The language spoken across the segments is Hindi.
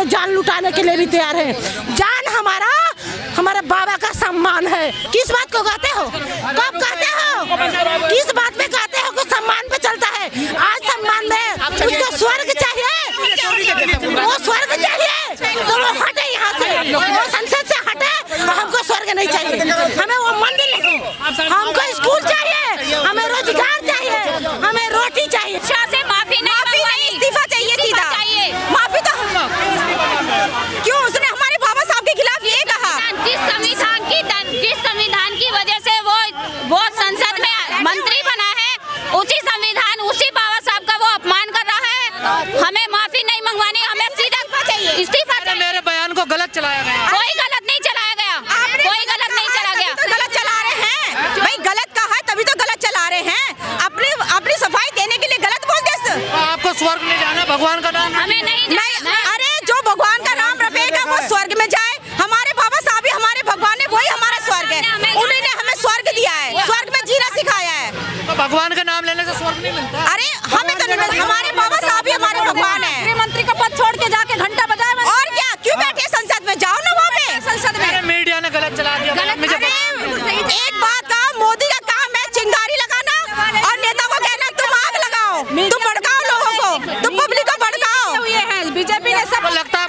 लिए जान लुटाने के लिए भी तैयार है। जान हमारे बाबा का सम्मान है। किस बात को कहते हो, कब कहते हो, किस बात पे कहते हो कि सम्मान पे चलता है? आज सम्मान में उसको स्वर्ग चाहिए, वो स्वर्ग चाहिए तो वो हटे यहाँ से, वो संसद से हटे। हमको स्वर्ग नहीं चाहिए, हमें वो मंदिर नहीं, हमको स्कूल चाहिए, हमें रोजगार चाहिए, हमें रोटी चाहिए। से माफी नहीं, इस्तीफा चाहिए, सीधा माफी। तो क्यों उसने हमारे बाबा साहब के खिलाफ ये कहा? जिस संविधान की वजह से वो संसद में मंत्री बना है, उसी संविधान, उसी बाबा साहब का वो अपमान कर रहा है। हमें माफी नहीं मंगवानी, हमें सीधा इस्तीफा चाहिए। मेरे बयान को गलत चलाया गया। कोई गलत नहीं चलाया गया, कोई गलत नहीं चला गया। तो गलत चला रहे हैं भाई, गलत कहा है तभी तो गलत चला रहे हैं। अपनी सफाई देने के लिए गलत बोलते। आपको स्वर्ग में जाना, भगवान का नाम हमें नहीं। अरे जो भगवान का नाम रखेगा वो स्वर्ग में जाए। हमारे बाबा साहब ही हमारे भगवान है, वही हमारा स्वर्ग है। उन्होंने हमें स्वर्ग दिया है, स्वर्ग में जीना सिखाया है। तो भगवान का नाम लेने से स्वर्ग नहीं मिलता। अरे हमें तो नहीं मिलता, हमारे बाबा साहब ही हमारे भगवान है। गृहमंत्री का पद छोड़ के जाके घंटा बजाए और क्या, क्यों बैठे संसद में? जाओ ना वहाँ पे संसद में। मीडिया ने गलत चला दिया। एक बात का, मोदी का काम है चिंगारी लगाना और नेता को कहना तुम आग लगाओ, तुम भड़काओ लोगों को, तुम पब्लिक को भड़काओ। बीजेपी ने सब लगता है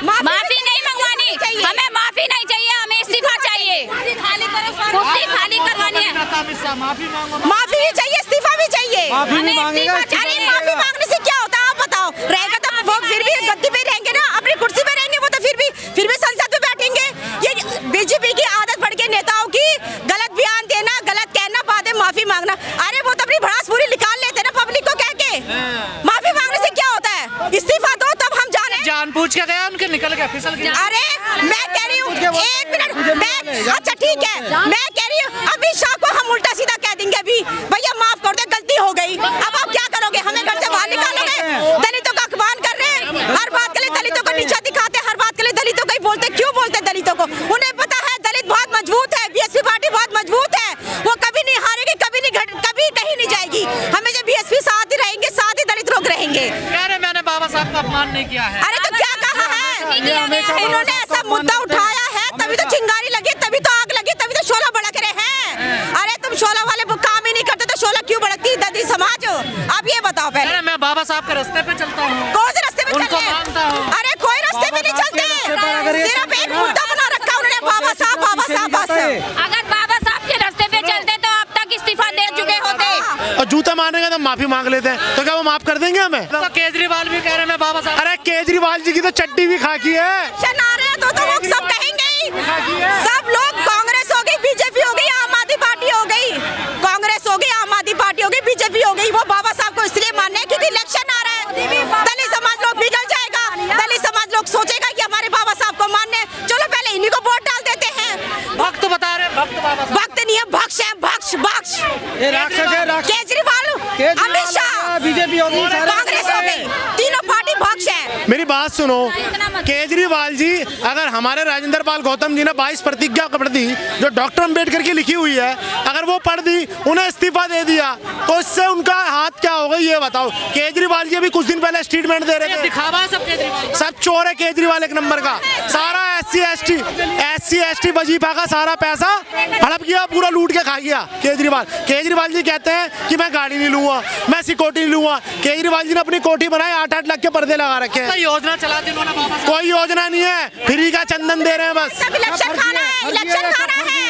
माफी नहीं मंगवानी, हमें माफी नहीं चाहिए, हमें इस्तीफा चाहिए। कुर्सी खाली करवानी है। माफी भी चाहिए, इस्तीफा भी चाहिए। हमें इस्तीफा अरे चाहिए। माफी मांगने से क्या होता है आप बताओ? रहेगा तो वो फिर भी गद्दी पे रहेंगे ना, अपनी कुर्सी पे रहेंगे। वो तो फिर भी संसद में बैठेंगे। ये बीजेपी की आदत पड़ गई नेताओं की, गलत बयान देना, गलत कहना, बाद में माफी मांगना। अरे वो तो अपनी भड़ास पूरी निकाल लेते ना पब्लिक को कह के। माफी मांगने से क्या होता है? इस्तीफा दो तब हम जाने। जान पूछ के गया, उनके निकल गया, फिसल गया। अरे मैं कह रही हूँ, एक मिनट, अच्छा ठीक है, मैं कह रही हूँ अमित शाह को हम उल्टा सीधा कह देंगे अभी, भैया माफ कर दे, गलती हो गई। अब आप क्या करोगे? हमें घर से बाहर निकालोगे? दलितों का अपमान कर रहे हैं, हर बात के लिए दलितों को नीचा दिखाते हैं, हर बात के लिए दलितों को ही बोलते। क्यों बोलते दलितों को? उन्हें पता है दलित बहुत मजबूत है, बीएसपी पार्टी बहुत मजबूत है, वो कभी नहीं हारेगी, कभी कहीं नहीं जाएगी। हमें जब बीएसपी साथ ही रहेंगे, साथ ही दलित लोग रहेंगे। मैंने बाबा साहब का अपमान नहीं किया है। अरे तो क्या कहा है? उन्होंने ऐसा मुद्दा उठाया है, तभी तो चिंगारी लगी, तभी तो आग लगी, तभी तो शोला भड़क रहे हैं। अरे तुम शोला वाले काम ही नहीं करते तो शोला क्यों भड़कती दलित समाज? अब ये बताओ पहले। मैं बाबा साहब के रास्ते पे चलता हूँ। कौन से रास्ते पे उनको चलते? मानता हूँ। अरे कोई रास्ते पे नहीं चलते, सिर्फ एक मुद्दा बना रखा उन्होंने, बाबा साहब, बाबा साहब बस। अगर बाबा साहब के रास्ते पे चलते तो अब तक इस्तीफा दे चुके होते। और जूता मारेंगे तो माफी मांग लेते हैं, तो क्या वो माफ कर देंगे हमें? तो केजरीवाल भी कह रहे हैं मैं बाबा साहब। अरे केजरीवाल जी की तो चड्डी भी खाकी है। आ रहे हैं तो वो सब कहेंगे ही। सब लोग, कांग्रेस हो गई, बीजेपी हो गई, आम आदमी पार्टी हो गई, कांग्रेस हो गई, आम आदमी पार्टी हो गई, बीजेपी हो गई, वो बाबा साहब को इसलिए मानने हैं क्योंकि इलेक्शन आ रहा है। दलित समाज लोग बिगड़ जाएगा, दलित समाज लोग सोचेगा कि हमारे बाबा साहब को मानने, चलो पहले इन्हीं को वोट डाल देते हैं। भक्त बता रहे, भक्त बाबा साहब। भक्त नहीं है, भक्ष है, भक्ष भक्ष। ये राक्षस है, राक्षस। केजरीवाल, अमित शाह, बीजेपी हो गई, कांग्रेस हो गई, तीनों पार्टी भक्ष है। मेरी बात सुनो, केजरीवाल जी, अगर हमारे राजेंद्र पाल गौतम जी ने 22 प्रतिज्ञा पढ़ दी जो डॉक्टर अंबेडकर की लिखी हुई है, अगर वो पढ़ दी, उन्हें इस्तीफा दे दिया, तो इससे उनका हाथ क्या होगा ये बताओ। केजरीवाल जी अभी कुछ दिन पहले स्टेटमेंट दे रहे थे, दिखावा सब केजरीवाल, सब चोर है केजरीवाल एक नंबर का। सारा एससी एसटी वजीफा का सारा पैसा हड़प गया, पूरा लूट के खा गया केजरीवाल जी कहते हैं कि मैं गाड़ी नहीं लूंगा, मैं सिक्योरिटी नहीं लूंगा। केजरीवाल जी ने अपनी कोठी बनाई, 8-8 लाख के पर्दे लगा रखे हैं। योजना चला दी उन्होंने बाबा साहब। कोई योजना नहीं है, फ्री का चंदन दे रहे हैं बस। इलेक्शन खाना है, इलेक्शन खाना है।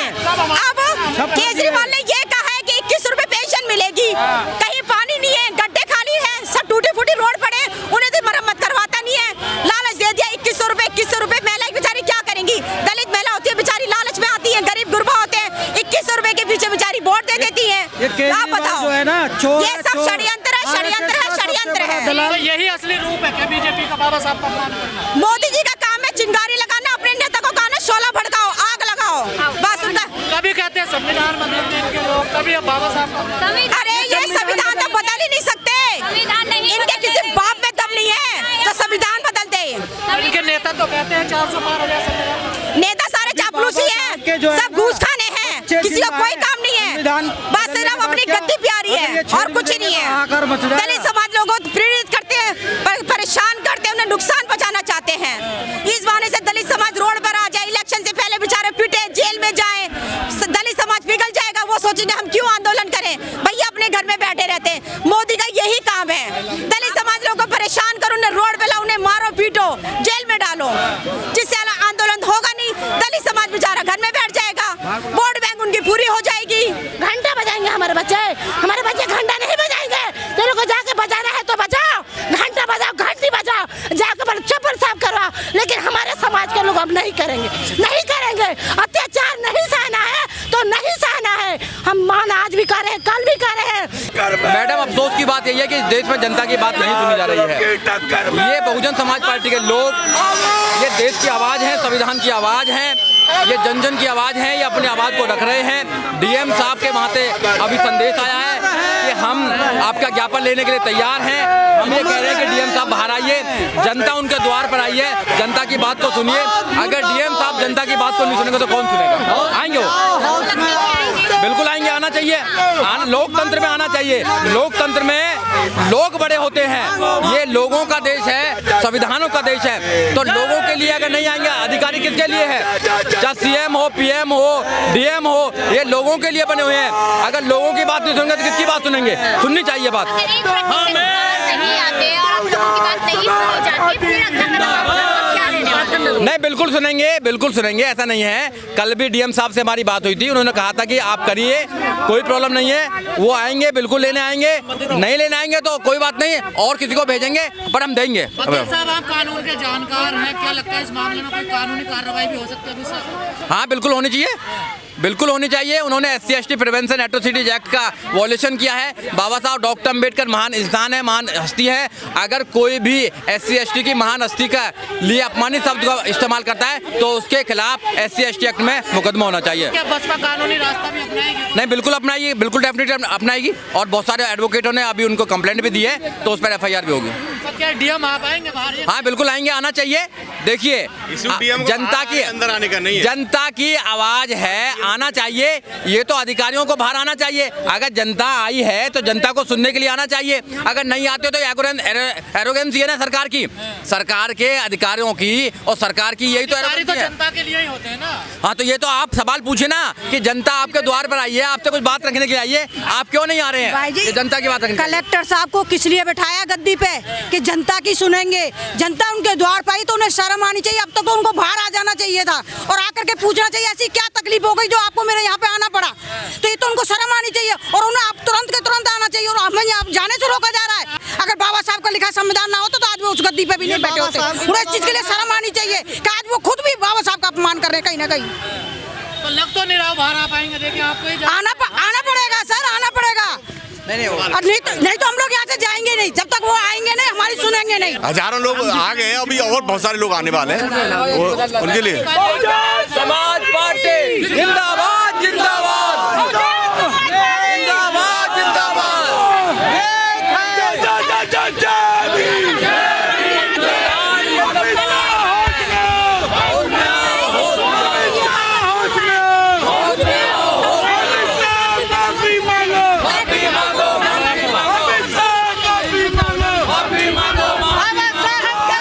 अब केजरीवाल ने ये कहा है कि 21 रुपए पेंशन मिलेगी, कहीं पानी नहीं है, गड्ढे खाली है, सब टूटी फूटी रोड पड़े, उन्हें तो मरम्मत करवाता नहीं है, लालच दे दिया 2100 रुपए। महिला बेचारी क्या करेंगी? दलित महिला होती है बेचारी, लालच में आती है, गरीब गुरबा होते हैं, 2100 रुपए के पीछे बेचारी वोट दे देती है। आप बताओ, ये सब षड्यंत्र है, षड्यंत्र है, षड्यंत्र है। तो यही असली रूप है क्या बीजेपी का? बाबा साहब का अपमान करना। मोदी जी का काम है चिंगारी लगाना, अपने नेता को कहना शोला भड़काओ, आग लगाओ, बस उनका। कभी कहते हैं संविधान बदल दें इनके लोग, कभी अब बाबा साहब का। अरे ये संविधान तो बदल ही नहीं सकते, इनके किसी बाप में दम नहीं है तो संविधान बदल दे। इनके नेता तो कहते हैं 400 पार हो जाए संविधान। नेता सारे चापलूसी हैं, सब घूस खाने हैं, किसी को कोई काम नहीं है, बस सिर्फ अपनी गद्दी प्यारी है और कुछ ही नहीं है। दलित समाज लोगों को प्रेरित करते हैं, परेशान करते हैं, उन्हें नुकसान पहुंचाना चाहते हैं। पीटो, जेल में डालो, जिससे आंदोलन होगा नहीं। दलित समाज बेचारा घर में बैठ जाएगा, वोट बैंक उनकी पूरी हो जाएगी। घंटा बजाएंगे हमारे बच्चे घंटा नहीं बजाएंगे। तेरे को जाके बजाना है तो बजाओ, घंटा बजाओ, घंटी बजाओ, जाके चप्पल साफ करवाओ। लेकिन हमारे समाज के लोग अब नहीं करेंगे, नहीं करेंगे। अत्याचार नहीं सहना है तो नहीं सहना है। हम मान आज भी कर रहे हैं, कल भी कर रहे हैं। मैडम, अफसोस की बात यही है कि देश में जनता की बात नहीं सुनी जा रही है। ये बहुजन समाज पार्टी के लोग, ये देश की आवाज़ है, संविधान की आवाज़ है, ये जन जन की आवाज़ है, ये अपनी आवाज़ को रख रहे हैं। डीएम साहब के वहाँ से अभी संदेश आया है कि हम आपका ज्ञापन लेने के लिए तैयार हैं। हम ये कह रहे हैं कि डीएम साहब बाहर आइए, जनता उनके द्वार पर आई है, जनता की बात को सुनिए। अगर डीएम साहब जनता की बात को नहीं सुनेंगे तो कौन सुनेगा? आएंगे वो, बिल्कुल आएंगे, आना चाहिए। लोकतंत्र में आना चाहिए। लोकतंत्र में लोग बड़े होते हैं, ये लोगों का देश है, संविधानों का देश है। तो लोगों के लिए अगर नहीं आएंगे, अधिकारी किसके लिए है? चाहे सीएम हो, पीएम हो, डीएम हो, ये लोगों के लिए बने हुए हैं। अगर लोगों की बात नहीं सुनेंगे तो किसकी बात सुनेंगे? सुननी चाहिए बात। नहीं, बिल्कुल सुनेंगे, बिल्कुल सुनेंगे, ऐसा नहीं है। कल भी डीएम साहब से हमारी बात हुई थी, उन्होंने कहा था कि आप करिए, कोई प्रॉब्लम नहीं है। वो आएंगे, बिल्कुल लेने आएंगे। नहीं लेने आएंगे तो कोई बात नहीं, और किसी को भेजेंगे, पर हम देंगे। साहब, आप कानून के जानकार हैं, क्या लगता है इस मामले में कोई कानूनी कार्रवाई भी हो सकती है सर? हाँ, बिल्कुल होनी चाहिए, बिल्कुल होनी चाहिए। उन्होंने SC/ST प्रिवेंशन एट्रोसिटीज एक्ट का वॉयलेशन किया है। बाबा साहब डॉक्टर अम्बेडकर महान इंसान है, महान हस्ती है। अगर कोई भी SC/ST की महान हस्ती का लिए अपमानित शब्द का इस्तेमाल करता है तो उसके खिलाफ SC/ST एक्ट में मुकदमा होना चाहिए। क्या बसपा कानूनी रास्ता भी अपनाएगी? नहीं, बिल्कुल अपनाएगी, बिल्कुल डेफिनेटली अपनाएगी। और बहुत सारे एडवोकेटों ने अभी उनको कंप्लेंट भी दी है, तो उस पर FIR भी होगी। तो क्या डीएम आप आएंगे बाहर? हाँ, बिल्कुल आएंगे, आना चाहिए। देखिए, जनता की अंदर आने का नहीं है, जनता की आवाज है, आना चाहिए। ये तो अधिकारियों को बाहर आना चाहिए। अगर जनता आई है तो जनता को सुनने के लिए आना चाहिए। अगर नहीं आते तो एरोगेंसी है ना सरकार की, सरकार के अधिकारियों की, और सरकार की यही तो जनता के लिए ही होते हैं ना। हाँ, तो ये तो आप सवाल पूछे ना कि जनता आपके द्वार पर आई है, आपसे कुछ बात रखने के लिए आई है, आप क्यों नहीं आ रहे हैं? ये जनता की बात रखने। कलेक्टर साहब को किस लिए बैठाया गद्दी पे कि जनता की सुनेंगे? जनता उनके द्वार पर आई तो उन्हें शर्म आनी चाहिए। अब तक तो उनको बाहर आ जाना चाहिए था और आकर के पूछना चाहिए ऐसी क्या तकलीफ हो गई जो आपको मेरे यहाँ पे आना पड़ा। तो ये तो उनको शर्म आनी चाहिए और उन्हें अब तुरंत के तुरंत आना चाहिए। और हमें यहाँ जाने से रोका जा रहा है। अगर बाबा साहब का लिखा संविधान ना होता तो आज वो उस गद्दी पे भी नहीं बैठे होते। उन्हें इस चीज के लिए शर्म आनी चाहिए कि आज वो खुद भी बाबा साहब का अपमान कर रहे हैं कहीं ना कहीं। तो लग तो नहीं रहा बाहर आ पाएंगे। देखिए, आपको आना पड़ेगा सर, आना पड़ेगा। नहीं तो हम लोग यहाँ से जाएंगे नहीं जब तक वो आएंगे नहीं, हमारी सुनेंगे नहीं। हजारों लोग आ गए हैं, अभी और बहुत सारे लोग आने वाले हैं उनके लिए। समाज पार्टी जिंदाबाद, जिंदाबाद।